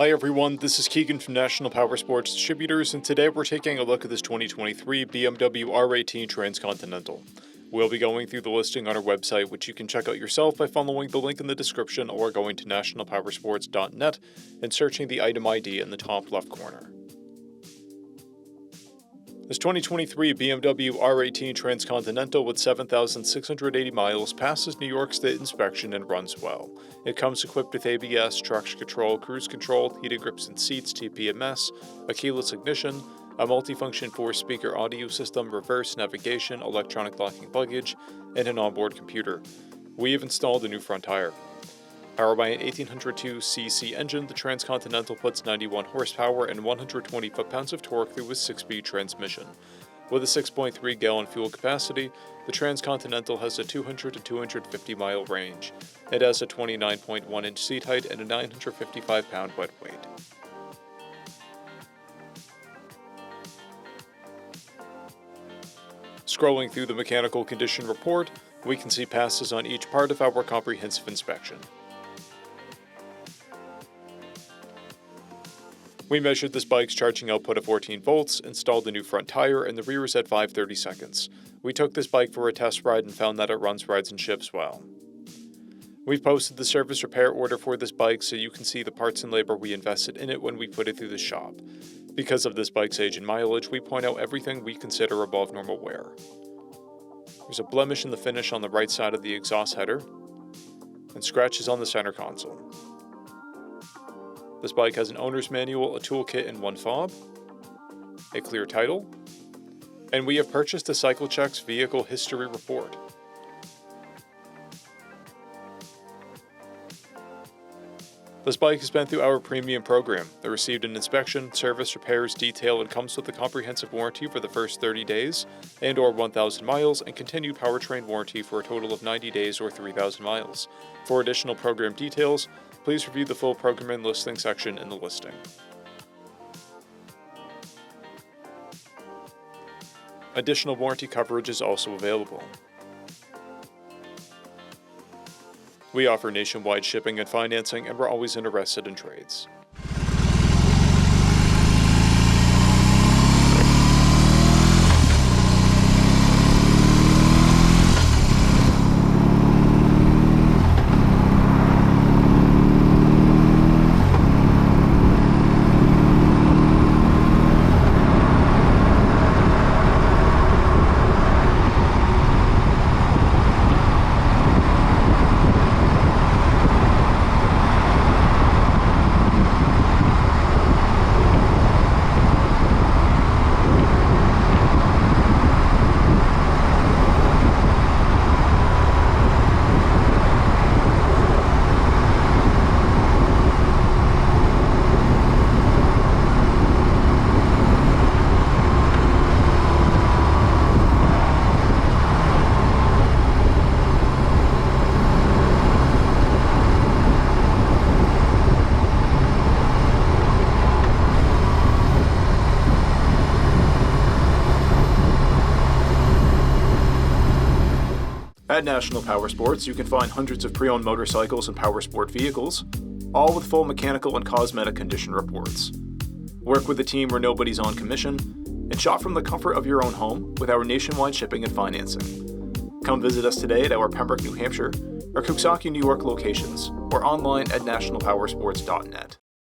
Hi everyone, this is Keegan from National Powersports Distributors, and today we're taking a look at this 2023 BMW R18 TRANSCONTINENTAL. We'll be going through the listing on our website, which you can check out yourself by following the link in the description or going to nationalpowersports.net and searching the item ID in the top left corner. This 2023 BMW R18 TRANSCONTINENTAL with 7,680 miles passes New York State inspection and runs well. It comes equipped with ABS, traction control, cruise control, heated grips and seats, TPMS, a keyless ignition, a multifunction 4-speaker audio system, reverse navigation, electronic locking luggage, and an onboard computer. We have installed a new front tire. Powered by an 1802cc engine, the TRANSCONTINENTAL puts 91 horsepower and 120 foot-pounds of torque through a 6-speed transmission. With a 6.3-gallon fuel capacity, the TRANSCONTINENTAL has a 200 to 250-mile range. It has a 29.1-inch seat height and a 955-pound wet weight. Scrolling through the mechanical condition report, we can see passes on each part of our comprehensive inspection. We measured this bike's charging output at 14 volts, installed a new front tire, and the rear is at 5/30 seconds. We took this bike for a test ride and found that it runs, rides, and ships well. We've posted the service repair order for this bike so you can see the parts and labor we invested in it when we put it through the shop. Because of this bike's age and mileage, we point out everything we consider above normal wear. There's a blemish in the finish on the right side of the exhaust header, and scratches on the center console. This bike has an owner's manual, a toolkit, and one fob, a clear title, and we have purchased a CycleCheck's vehicle history report. This bike has been through our premium program. It received an inspection, service, repairs, detail, and comes with a comprehensive warranty for the first 30 days and or 1,000 miles and continued powertrain warranty for a total of 90 days or 3,000 miles. For additional program details, please review the full program and listing section in the listing. Additional warranty coverage is also available. We offer nationwide shipping and financing, and we're always interested in trades. At National Powersports, you can find hundreds of pre-owned motorcycles and powersport vehicles, all with full mechanical and cosmetic condition reports. Work with a team where nobody's on commission, and shop from the comfort of your own home with our nationwide shipping and financing. Come visit us today at our Pembroke, New Hampshire, or Coxsackie, New York locations, or online at nationalpowersports.net.